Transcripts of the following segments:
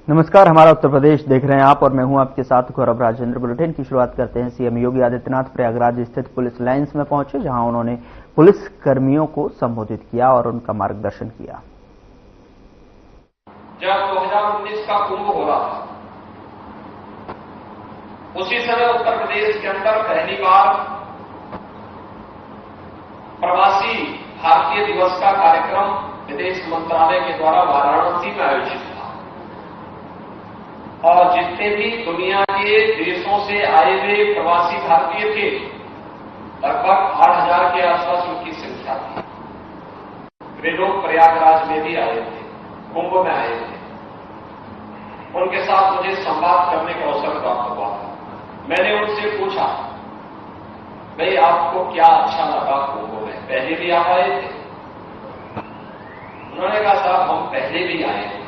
नमस्कार, हमारा उत्तर प्रदेश देख रहे हैं आप और मैं हूं आपके साथ गौरव राजेंद्र। बुलेटिन की शुरुआत करते हैं। सीएम योगी आदित्यनाथ प्रयागराज स्थित पुलिस लाइंस में पहुंचे, जहां उन्होंने पुलिस कर्मियों को संबोधित किया और उनका मार्गदर्शन किया। जब 2019 का कुंभ हो रहा था, उसी समय उत्तर प्रदेश के अंदर पहली बार प्रवासी भारतीय दिवस का कार्यक्रम विदेश मंत्रालय के द्वारा वाराणसी में आयोजित हुआ और जितने भी दुनिया के देशों से आए हुए प्रवासी भारतीय थे, लगभग 8,000 के आसपास उनकी संख्या थी। वे लोग प्रयागराज में भी आए थे, कुंभ में आए थे। उनके साथ मुझे संवाद करने का अवसर प्राप्त हुआ था। मैंने उनसे पूछा, भाई आपको क्या अच्छा लगा कुंभ में? पहले भी आप आए थे? उन्होंने कहा, साहब हम पहले भी आए थे।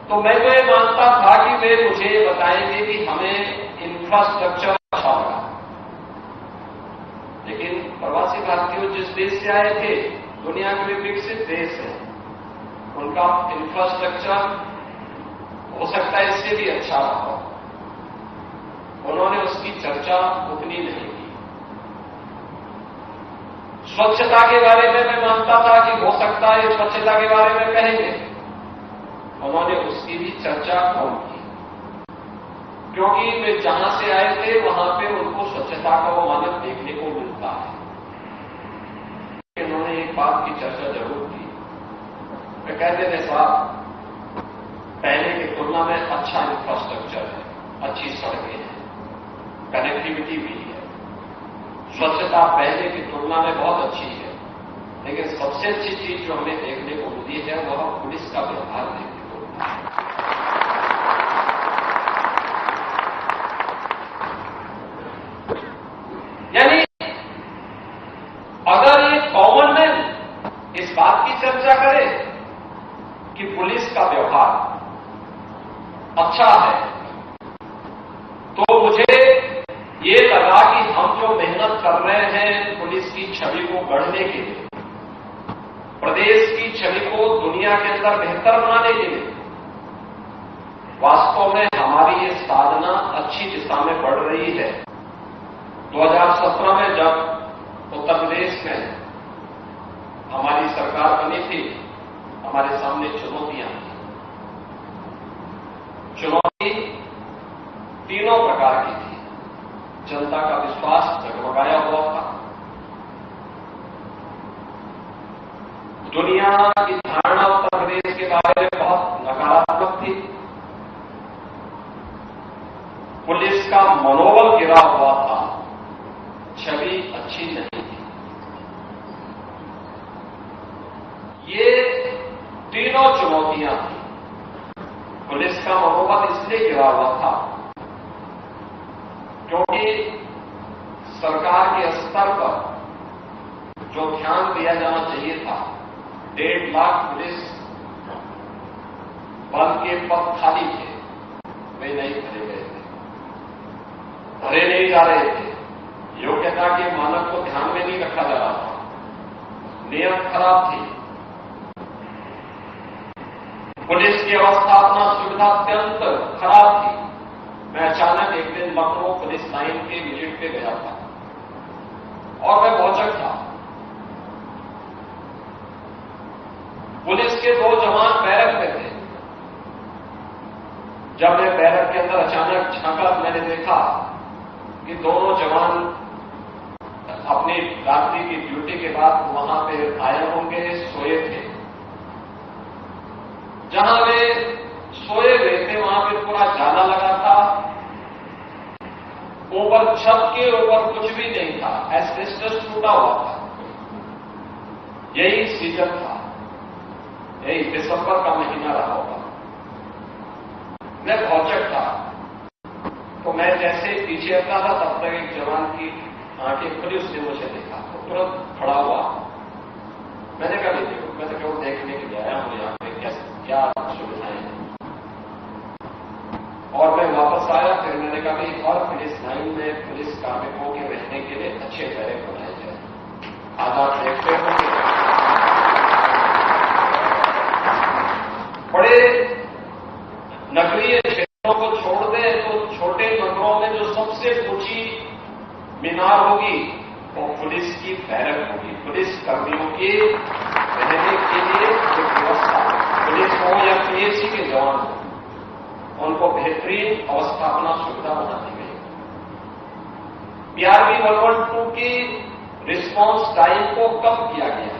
तो मैं तो ये मानता था कि वे मुझे बताएंगे कि हमें इंफ्रास्ट्रक्चर अच्छा लगा, लेकिन प्रवासी भारतीय जिस देश से आए थे, दुनिया के विकसित देश है, उनका इंफ्रास्ट्रक्चर हो सकता है इससे भी अच्छा रहा हो। उन्होंने उसकी चर्चा उतनी नहीं की। स्वच्छता के बारे में मैं मानता था कि हो सकता है स्वच्छता के बारे में कहेंगे, उन्होंने उसकी भी चर्चा कम की, क्योंकि वे जहां से आए थे वहां पे उनको स्वच्छता का वो मानक देखने को मिलता है। उन्होंने एक बात की चर्चा जरूर की। वे कहते थे, साहब पहले की तुलना में अच्छा इंफ्रास्ट्रक्चर है, अच्छी सड़कें हैं, कनेक्टिविटी भी है, स्वच्छता पहले की तुलना में बहुत अच्छी है, लेकिन सबसे अच्छी चीज जो हमें देखने को मिली है वह पुलिस का व्यवहार देखने को मिला है। यानी अगर ये कॉमन मैन इस बात की चर्चा करे कि पुलिस का व्यवहार अच्छा है, तो मुझे ये लगा कि हम जो मेहनत कर रहे हैं पुलिस की छवि को गढ़ने के लिए, प्रदेश की छवि को दुनिया के अंदर बेहतर बनाने के लिए, वास्तव में हमारी ये साधना अच्छी दिशा में बढ़ रही है। 2017 में जब उत्तर प्रदेश में हमारी सरकार बनी थी, हमारे सामने चुनौतियां थी। चुनौती तीनों प्रकार की थी। जनता का विश्वास जगमगाया हुआ था, दुनिया की धारणा उत्तर प्रदेश के बारे में बहुत नकारात्मक थी, पुलिस का मनोबल गिरा हुआ था, छवि अच्छी नहीं थी। ये तीनों चुनौतियां थी। पुलिस का मनोबल इसलिए गिरा हुआ था क्योंकि सरकार के स्तर पर जो ध्यान दिया जाना चाहिए था, 1.5 लाख पुलिस बल के पद खाली थे, वे नहीं भरे गए थे, भरे नहीं जा रहे थे। योग्यता के मानक को ध्यान में नहीं रखा जा रहा था, नियम खराब थी, पुलिस की अवस्थापना सुविधा अत्यंत खराब थी। मैं अचानक एक दिन लखनऊ पुलिस लाइन के विजिट पे गया था और मैं भौचक था। पुलिस के 2 जवान बैरक में थे। जब मैं बैरक के अंदर अचानक झांका, मैंने देखा कि दोनों जवान अपनी रात्रि की ड्यूटी के बाद वहां पे आए होंगे, सोए थे। जहां वे सोए हुए थे वहां पे पूरा जाला लगा था, ऊपर छत के ऊपर कुछ भी नहीं था, एस्बेस्टस टूटा हुआ था। यही सीजन था, यही दिसंबर का महीना रहा होगा। मैं भौचक था, तो मैं जैसे पीछे हटता था तब तक एक जवान की आंखें खुली, उसने मुझे देखा तो तुरंत खड़ा हुआ। मैंने कहा नहीं देखो, मैं तो केवल देखने के लिए आया हूं यहाँ पे क्या सुविधाएं हैं। और मैं वापस आया, फिर मैंने कहा भाई और पुलिस लाइन में पुलिस कार्मिकों के रहने के लिए अच्छे बैरक बनाए जाए। आज आप देखते हो बड़े की बैरक होगी। पुलिस कर्मियों के रहने के लिए एक व्यवस्था, पुलिस हो या पीएसी के जवान हो, उनको बेहतरीन अवस्थापना सुविधा बना दी गई। PRB 112 की रिस्पांस टाइम को कम किया गया।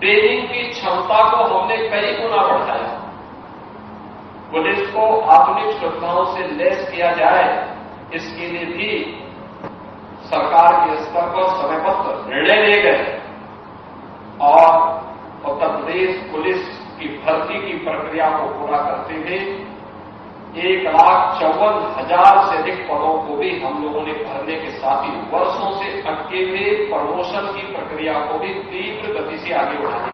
ट्रेनिंग की क्षमता को हमने कई गुना बढ़ाया। पुलिस को आधुनिक सुविधाओं से लैस किया जाए, इसके लिए भी सरकार के स्तर पर समयबद्ध निर्णय लिए गए और उत्तर प्रदेश पुलिस की भर्ती की प्रक्रिया को पूरा करते हुए 1,54,000 से अधिक पदों को भी हम लोगों ने भरने के साथ ही वर्षों से अटके हुए प्रमोशन की प्रक्रिया को भी तीव्र गति से आगे बढ़ाया।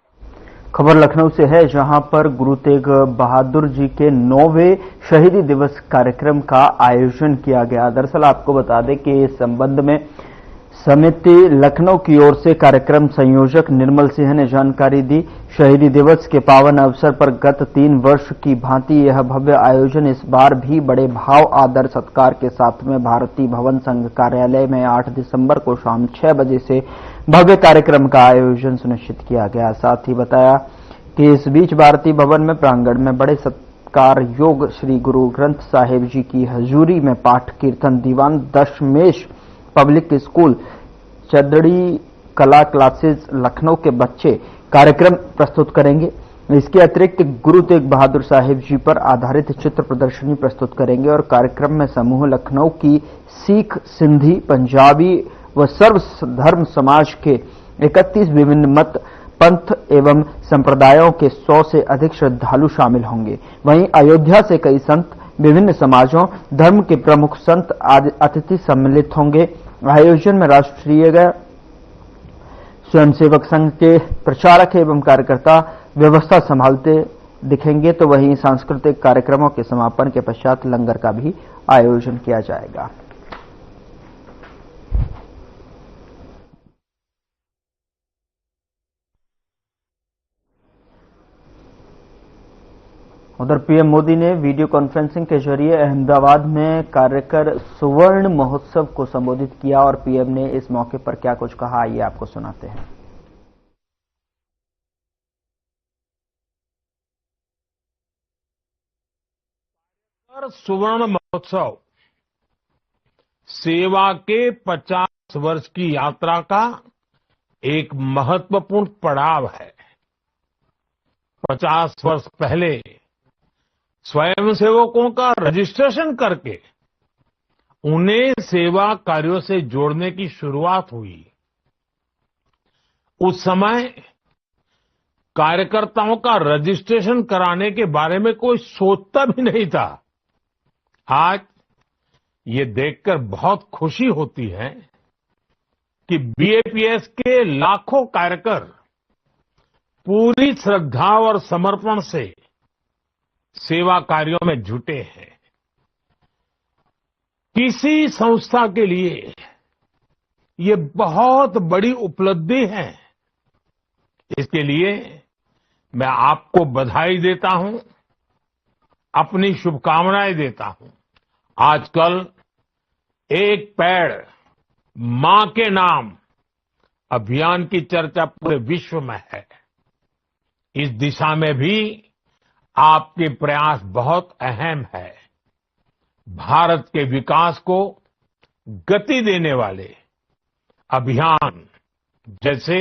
खबर लखनऊ से है, जहां पर गुरु तेग बहादुर जी के 9वें शहीदी दिवस कार्यक्रम का आयोजन किया गया। दरअसल आपको बता दें कि इस संबंध में समिति लखनऊ की ओर से कार्यक्रम संयोजक निर्मल सिंह ने जानकारी दी। शहीदी दिवस के पावन अवसर पर गत 3 वर्ष की भांति यह भव्य आयोजन इस बार भी बड़े भाव आदर सत्कार के साथ में भारतीय भवन संघ कार्यालय में 8 दिसंबर को शाम 6 बजे से भव्य कार्यक्रम का आयोजन सुनिश्चित किया गया। साथ ही बताया कि इस बीच भारतीय भवन में प्रांगण में बड़े सत्कार योग श्री गुरु ग्रंथ साहिब जी की हजूरी में पाठ कीर्तन दीवान दशमेश पब्लिक स्कूल चदड़ी कला क्लासेस लखनऊ के बच्चे कार्यक्रम प्रस्तुत करेंगे। इसके अतिरिक्त गुरु तेग बहादुर साहिब जी पर आधारित चित्र प्रदर्शनी प्रस्तुत करेंगे और कार्यक्रम में समूह लखनऊ की सिख, सिंधी, पंजाबी व सर्व धर्म समाज के 31 विभिन्न मत, पंथ एवं संप्रदायों के 100 से अधिक श्रद्धालु शामिल होंगे। वहीं अयोध्या से कई संत, विभिन्न समाजों, धर्म के प्रमुख संत आदि अतिथि सम्मिलित होंगे। आयोजन में राष्ट्रीय स्वयंसेवक संघ के प्रचारक एवं कार्यकर्ता व्यवस्था संभालते दिखेंगे, तो वहीं सांस्कृतिक कार्यक्रमों के समापन के पश्चात लंगर का भी आयोजन किया जाएगा। उधर पीएम मोदी ने वीडियो कॉन्फ्रेंसिंग के जरिए अहमदाबाद में कार्यकर सुवर्ण महोत्सव को संबोधित किया और पीएम ने इस मौके पर क्या कुछ कहा, आइए आपको सुनाते हैं। सुवर्ण महोत्सव सेवा के 50 वर्ष की यात्रा का एक महत्वपूर्ण पड़ाव है। 50 वर्ष पहले स्वयंसेवकों का रजिस्ट्रेशन करके उन्हें सेवा कार्यों से जोड़ने की शुरुआत हुई। उस समय कार्यकर्ताओं का रजिस्ट्रेशन कराने के बारे में कोई सोचता भी नहीं था। आज ये देखकर बहुत खुशी होती है कि बीएपीएस के लाखों कार्यकर पूरी श्रद्धा और समर्पण से सेवा कार्यों में जुटे हैं। किसी संस्था के लिए ये बहुत बड़ी उपलब्धि है। इसके लिए मैं आपको बधाई देता हूं, अपनी शुभकामनाएं देता हूं। आजकल एक पेड़ मां के नाम अभियान की चर्चा पूरे विश्व में है। इस दिशा में भी आपके प्रयास बहुत अहम है। भारत के विकास को गति देने वाले अभियान जैसे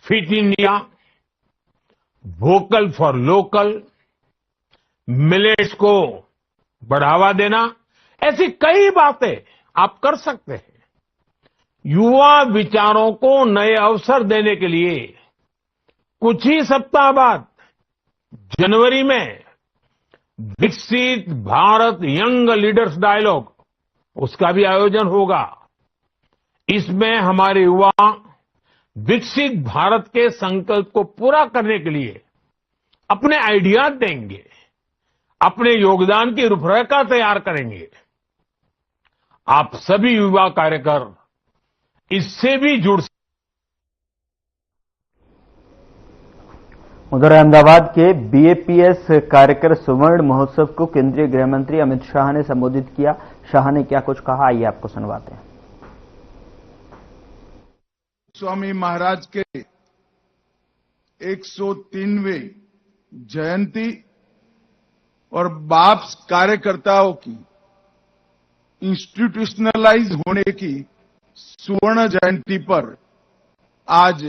fit India, vocal for local, millets को बढ़ावा देना, ऐसी कई बातें आप कर सकते हैं। युवा विचारों को नए अवसर देने के लिए कुछ ही सप्ताह बाद जनवरी में विकसित भारत यंग लीडर्स डायलॉग, उसका भी आयोजन होगा। इसमें हमारे युवा विकसित भारत के संकल्प को पूरा करने के लिए अपने आइडियाज देंगे, अपने योगदान की रूपरेखा तैयार करेंगे। आप सभी युवा कार्यकर इससे भी जुड़ सकते। उधर अहमदाबाद के बीएपीएस कार्यकर सुवर्ण महोत्सव को केंद्रीय गृह मंत्री अमित शाह ने संबोधित किया। शाह ने क्या कुछ कहा, आइए आपको सुनवाते हैं। स्वामी महाराज के 103वें जयंती और बाप्स कार्यकर्ताओं की इंस्टीट्यूशनलाइज होने की स्वर्ण जयंती पर आज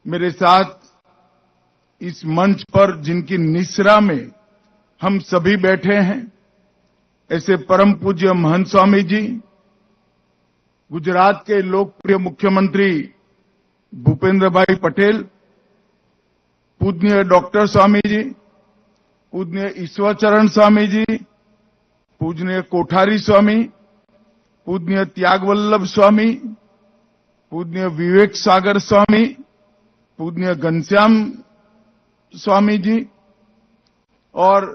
मेरे साथ इस मंच पर जिनकी निसरा में हम सभी बैठे हैं, ऐसे परम पूज्य महंत स्वामी जी, गुजरात के लोकप्रिय मुख्यमंत्री भूपेंद्र भाई पटेल, पूज्य डॉक्टर स्वामी जी, पूज्य ईश्वरचरण स्वामी जी, पूज्य कोठारी स्वामी, पूज्य त्यागवल्लभ स्वामी, पूज्य विवेक सागर स्वामी, पूज्य घनश्याम स्वामी जी और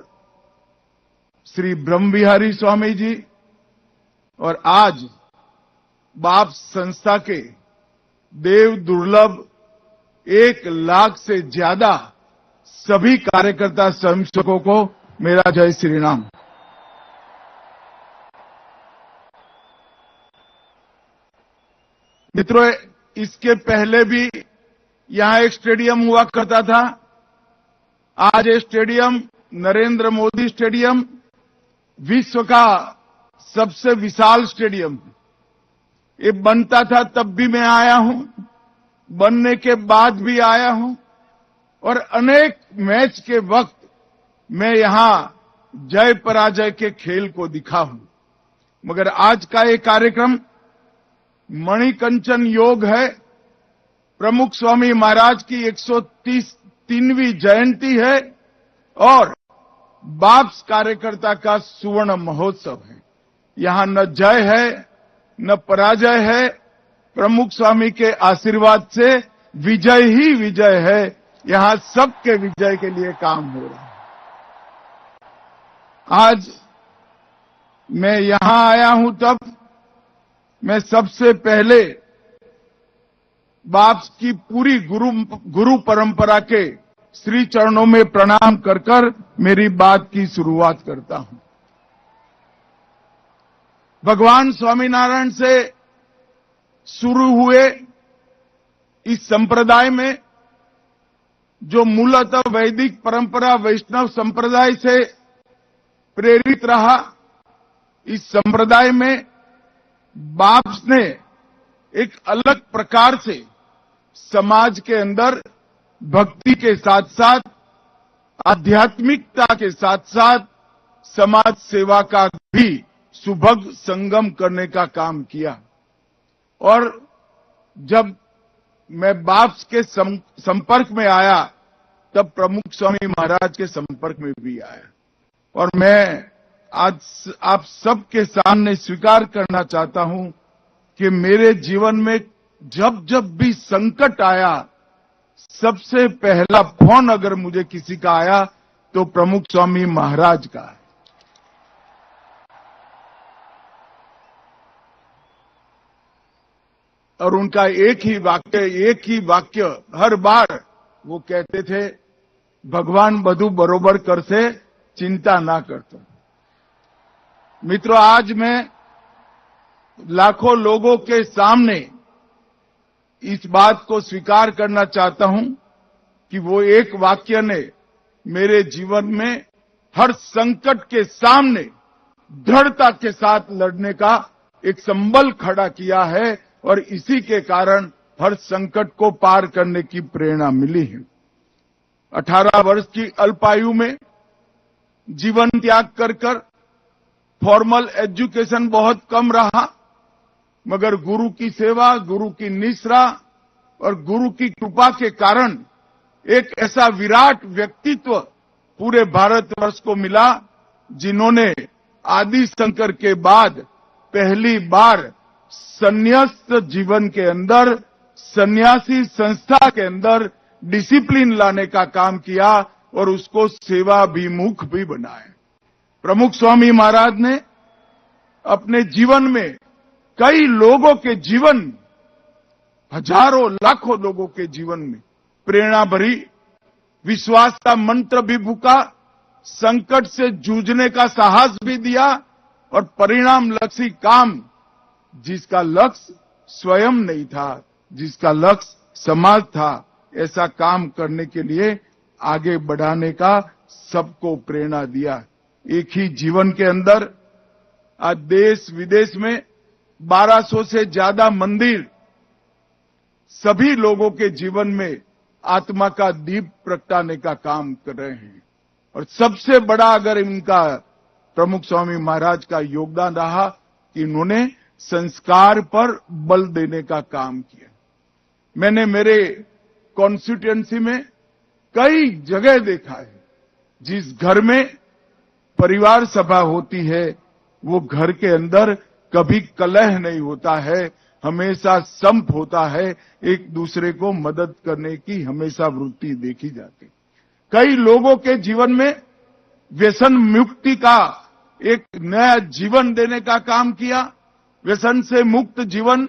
श्री ब्रह्म विहारी स्वामी जी, और आज बाप संस्था के देव दुर्लभ 1 लाख से ज्यादा सभी कार्यकर्ता स्वयंसेवकों को मेरा जय श्री राम। मित्रों, इसके पहले भी यहां एक स्टेडियम हुआ करता था। आज ये स्टेडियम नरेंद्र मोदी स्टेडियम विश्व का सबसे विशाल स्टेडियम, ये बनता था तब भी मैं आया हूं, बनने के बाद भी आया हूं, और अनेक मैच के वक्त मैं यहां जय पराजय के खेल को दिखा हूं। मगर आज का ये कार्यक्रम मणिकंचन योग है, प्रमुख स्वामी महाराज की 133वीं जयंती है और बाप्स कार्यकर्ता का सुवर्ण महोत्सव है। यहां न जय है न पराजय है, प्रमुख स्वामी के आशीर्वाद से विजय ही विजय है। यहां सबके विजय के लिए काम हो रहा है। आज मैं यहां आया हूं तब मैं सबसे पहले बाप्स की पूरी गुरु परंपरा के श्री चरणों में प्रणाम कर कर मेरी बात की शुरुआत करता हूं। भगवान स्वामीनारायण से शुरू हुए इस संप्रदाय में, जो मूलतः वैदिक परंपरा वैष्णव संप्रदाय से प्रेरित रहा, इस संप्रदाय में बाप्स ने एक अलग प्रकार से समाज के अंदर भक्ति के साथ साथ आध्यात्मिकता के साथ साथ समाज सेवा का भी सुभग संगम करने का काम किया। और जब मैं बाप्स के संपर्क में आया तब प्रमुख स्वामी महाराज के संपर्क में भी आया, और मैं आज आप सबके सामने स्वीकार करना चाहता हूं कि मेरे जीवन में जब जब भी संकट आया, सबसे पहला फोन अगर मुझे किसी का आया तो प्रमुख स्वामी महाराज का है। और उनका एक ही वाक्य हर बार वो कहते थे, भगवान बधु बरोबर कर से चिंता ना करता। मित्रों, आज मैं लाखों लोगों के सामने इस बात को स्वीकार करना चाहता हूं कि वो एक वाक्य ने मेरे जीवन में हर संकट के सामने दृढ़ता के साथ लड़ने का एक संबल खड़ा किया है, और इसी के कारण हर संकट को पार करने की प्रेरणा मिली है। 18 वर्ष की अल्पायु में जीवन त्याग कर फॉर्मल एजुकेशन बहुत कम रहा, मगर गुरु की सेवा, गुरु की निश्रा और गुरु की कृपा के कारण एक ऐसा विराट व्यक्तित्व पूरे भारतवर्ष को मिला, जिन्होंने आदि शंकर के बाद पहली बार संन्यास्त जीवन के अंदर, सन्यासी संस्था के अंदर डिसिप्लिन लाने का काम किया और उसको सेवाभिमुख भी बनाया। प्रमुख स्वामी महाराज ने अपने जीवन में कई लोगों के जीवन, हजारों लाखों लोगों के जीवन में प्रेरणा भरी, विश्वास का मंत्र भी फूंका, संकट से जूझने का साहस भी दिया और परिणाम लक्षी काम, जिसका लक्ष्य स्वयं नहीं था जिसका लक्ष्य समाज था, ऐसा काम करने के लिए आगे बढ़ाने का सबको प्रेरणा दिया। एक ही जीवन के अंदर आज देश विदेश में 1200 से ज्यादा मंदिर सभी लोगों के जीवन में आत्मा का दीप प्रगटाने का काम कर रहे हैं। और सबसे बड़ा अगर इनका प्रमुख स्वामी महाराज का योगदान रहा कि इन्होंने संस्कार पर बल देने का काम किया। मैंने मेरे कॉन्स्टिट्यूएंसी में कई जगह देखा है, जिस घर में परिवार सभा होती है वो घर के अंदर कभी कलह नहीं होता है, हमेशा संप होता है, एक दूसरे को मदद करने की हमेशा वृत्ति देखी जाती। कई लोगों के जीवन में व्यसन मुक्ति का एक नया जीवन देने का काम किया। व्यसन से मुक्त जीवन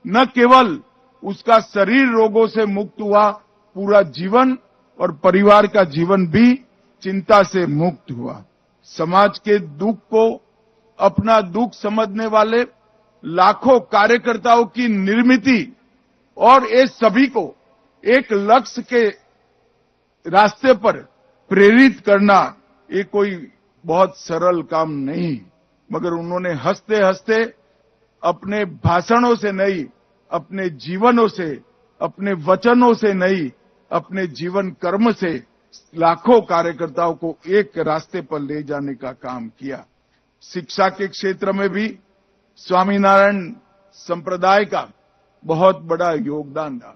न केवल उसका शरीर रोगों से मुक्त हुआ, पूरा जीवन और परिवार का जीवन भी चिंता से मुक्त हुआ। समाज के दुख को अपना दुख समझने वाले लाखों कार्यकर्ताओं की निर्मित और ये सभी को एक लक्ष्य के रास्ते पर प्रेरित करना ये कोई बहुत सरल काम नहीं, मगर उन्होंने हंसते हंसते अपने भाषणों से नहीं, अपने जीवनों से, अपने वचनों से नहीं, अपने जीवन कर्म से लाखों कार्यकर्ताओं को एक रास्ते पर ले जाने का काम किया। शिक्षा के क्षेत्र में भी स्वामीनारायण संप्रदाय का बहुत बड़ा योगदान रहा।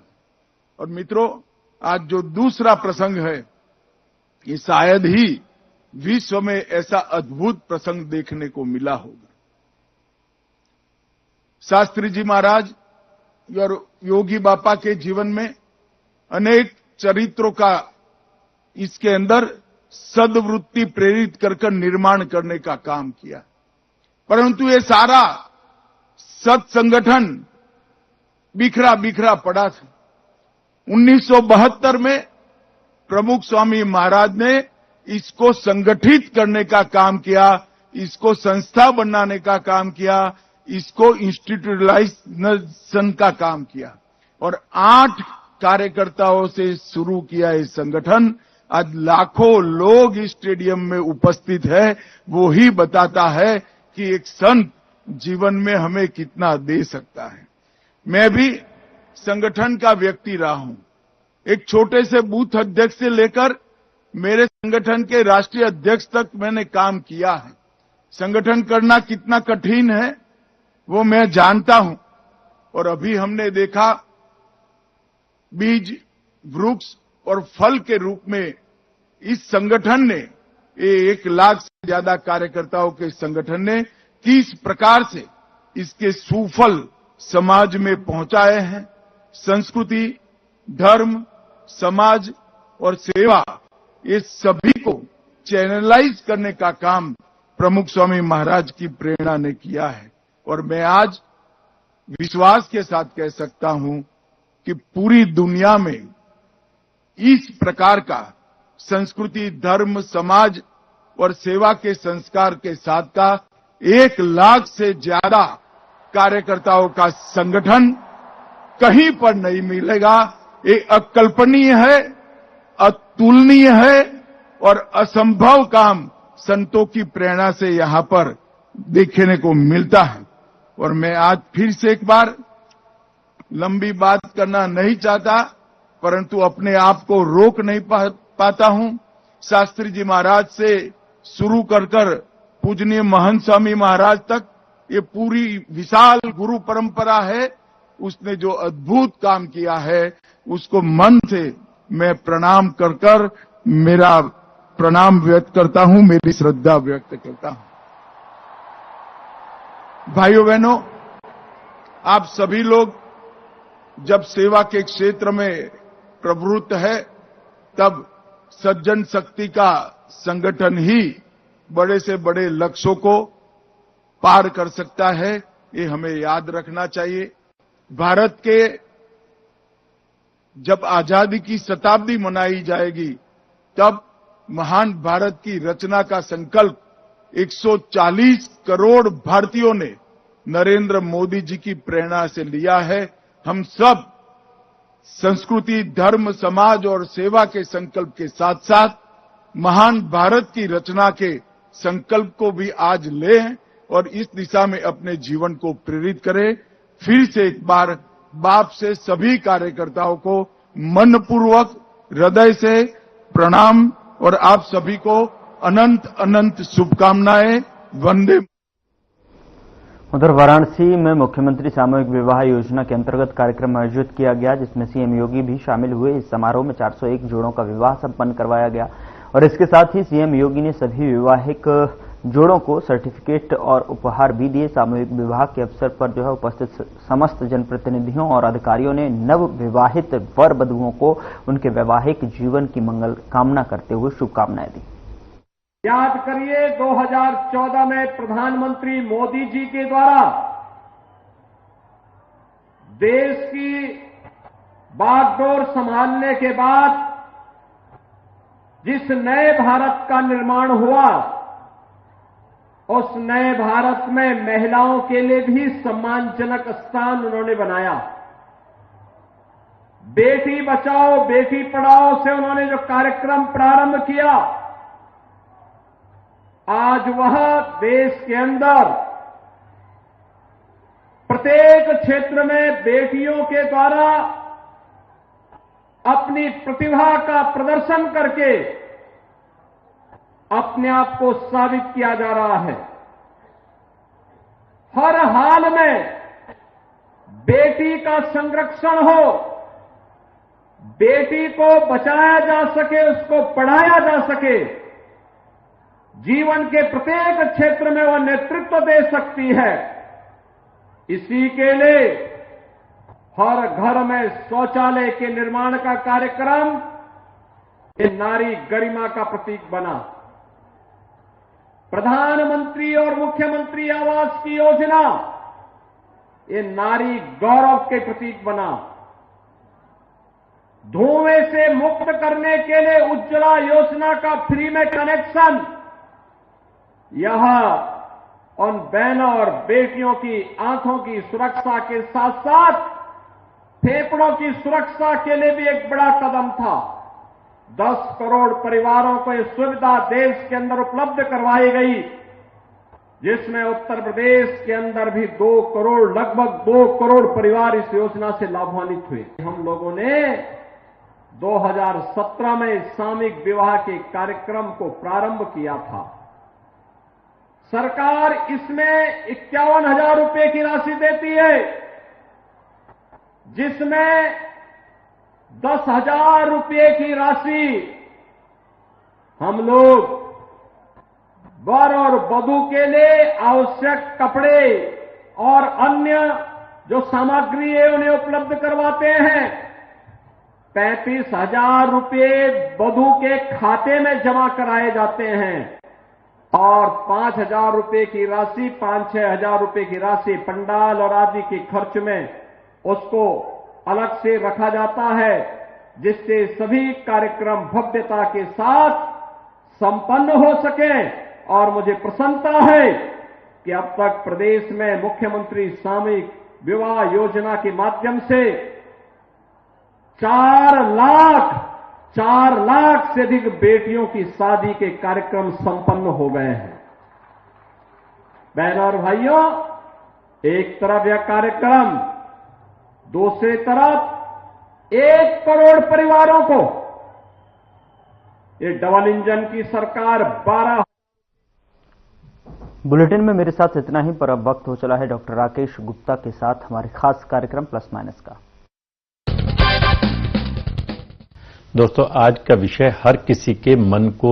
और मित्रों, आज जो दूसरा प्रसंग है, ये शायद ही विश्व में ऐसा अद्भुत प्रसंग देखने को मिला होगा। शास्त्री जी महाराज और योगी बापा के जीवन में अनेक चरित्रों का इसके अंदर सद्वृत्ति प्रेरित कर निर्माण करने का काम किया, परंतु ये सारा सत संगठन बिखरा बिखरा पड़ा था। 1972 में प्रमुख स्वामी महाराज ने इसको संगठित करने का काम किया, इसको संस्था बनाने का काम किया, इसको इंस्टीट्यूशनलाइजेशन का काम किया और 8 कार्यकर्ताओं से शुरू किया ये संगठन। आज लाखों लोग इस स्टेडियम में उपस्थित है, वो ही बताता है कि एक संत जीवन में हमें कितना दे सकता है। मैं भी संगठन का व्यक्ति रहा हूं। एक छोटे से बूथ अध्यक्ष से लेकर मेरे संगठन के राष्ट्रीय अध्यक्ष तक मैंने काम किया है। संगठन करना कितना कठिन है वो मैं जानता हूं। और अभी हमने देखा बीज, वृक्ष और फल के रूप में इस संगठन ने 1 लाख से ज्यादा कार्यकर्ताओं के संगठन ने किस प्रकार से इसके सुफल समाज में पहुंचाए हैं। संस्कृति, धर्म, समाज और सेवा, ये सभी को चैनलाइज करने का काम प्रमुख स्वामी महाराज की प्रेरणा ने किया है। और मैं आज विश्वास के साथ कह सकता हूं कि पूरी दुनिया में इस प्रकार का संस्कृति, धर्म, समाज और सेवा के संस्कार के साथ का 1 लाख से ज्यादा कार्यकर्ताओं का संगठन कहीं पर नहीं मिलेगा। ये अकल्पनीय है, अतुलनीय है और असंभव काम संतों की प्रेरणा से यहां पर देखने को मिलता है। और मैं आज फिर से एक बार लंबी बात करना नहीं चाहता, परंतु अपने आप को रोक नहीं पाता हूं। शास्त्री जी महाराज से शुरू कर पूजनीय महंत स्वामी महाराज तक ये पूरी विशाल गुरु परंपरा है। उसने जो अद्भुत काम किया है उसको मन से मैं प्रणाम कर मेरा प्रणाम व्यक्त करता हूं, मेरी श्रद्धा व्यक्त करता हूं। भाइयों बहनों, आप सभी लोग जब सेवा के क्षेत्र में प्रवृत्त है तब सज्जन शक्ति का संगठन ही बड़े से बड़े लक्ष्यों को पार कर सकता है, ये हमें याद रखना चाहिए। भारत के जब आजादी की शताब्दी मनाई जाएगी तब महान भारत की रचना का संकल्प 140 करोड़ भारतीयों ने नरेंद्र मोदी जी की प्रेरणा से लिया है। हम सब संस्कृति, धर्म, समाज और सेवा के संकल्प के साथ साथ महान भारत की रचना के संकल्प को भी आज लें और इस दिशा में अपने जीवन को प्रेरित करें। फिर से एक बार बाप से सभी कार्यकर्ताओं को मनपूर्वक हृदय से प्रणाम और आप सभी को अनंत अनंत शुभकामनाएं। वंदे। उधर वाराणसी में मुख्यमंत्री सामूहिक विवाह योजना के अंतर्गत कार्यक्रम आयोजित किया गया, जिसमें सीएम योगी भी शामिल हुए। इस समारोह में 401 जोड़ों का विवाह संपन्न करवाया गया और इसके साथ ही सीएम योगी ने सभी विवाहिक जोड़ों को सर्टिफिकेट और उपहार भी दिए। सामूहिक विवाह के अवसर पर उपस्थित समस्त जनप्रतिनिधियों और अधिकारियों ने नव विवाहित वर वधुओं को उनके वैवाहिक जीवन की मंगल कामना करते हुए शुभकामनाएं दी। याद करिए 2014 में प्रधानमंत्री मोदी जी के द्वारा देश की बागडोर संभालने के बाद जिस नए भारत का निर्माण हुआ, उस नए भारत में महिलाओं के लिए भी सम्मानजनक स्थान उन्होंने बनाया। बेटी बचाओ बेटी पढ़ाओ से उन्होंने जो कार्यक्रम प्रारंभ किया, आज वह देश के अंदर प्रत्येक क्षेत्र में बेटियों के द्वारा अपनी प्रतिभा का प्रदर्शन करके अपने आप को साबित किया जा रहा है। हर हाल में बेटी का संरक्षण हो, बेटी को बचाया जा सके, उसको पढ़ाया जा सके, जीवन के प्रत्येक क्षेत्र में वह नेतृत्व दे सकती है। इसी के लिए हर घर में शौचालय के निर्माण का कार्यक्रम ये नारी गरिमा का प्रतीक बना। प्रधानमंत्री और मुख्यमंत्री आवास की योजना ये नारी गौरव के प्रतीक बना। धुएं से मुक्त करने के लिए उज्ज्वला योजना का फ्री में कनेक्शन, यह उन बहनों और बेटियों की आंखों की सुरक्षा के साथ साथ फेफड़ों की सुरक्षा के लिए भी एक बड़ा कदम था। 10 करोड़ परिवारों को यह सुविधा देश के अंदर उपलब्ध करवाई गई, जिसमें उत्तर प्रदेश के अंदर भी 2 करोड़, लगभग 2 करोड़ परिवार इस योजना से लाभान्वित हुए। हम लोगों ने 2017 में सामूहिक विवाह के कार्यक्रम को प्रारंभ किया था। सरकार इसमें 51,000 रुपए की राशि देती है, जिसमें 10,000 रुपए की राशि हम लोग वर और वधू के लिए आवश्यक कपड़े और अन्य जो सामग्री है उन्हें उपलब्ध करवाते हैं। 35,000 रुपए वधू के खाते में जमा कराए जाते हैं और 5,000 रुपए की राशि, 5-6 हजार रुपए की राशि पंडाल और आदि के खर्च में उसको अलग से रखा जाता है, जिससे सभी कार्यक्रम भव्यता के साथ संपन्न हो सके। और मुझे प्रसन्नता है कि अब तक प्रदेश में मुख्यमंत्री सामूहिक विवाह योजना के माध्यम से 4 लाख से अधिक बेटियों की शादी के कार्यक्रम संपन्न हो गए हैं। बहनों और भाइयों, एक तरफ यह कार्यक्रम, दूसरी तरफ 1 करोड़ परिवारों को ये डबल इंजन की सरकार 12। बुलेटिन में मेरे साथ इतना ही, पर अब वक्त हो चला है डॉक्टर राकेश गुप्ता के साथ हमारे खास कार्यक्रम प्लस माइनस का। दोस्तों, आज का विषय हर किसी के मन को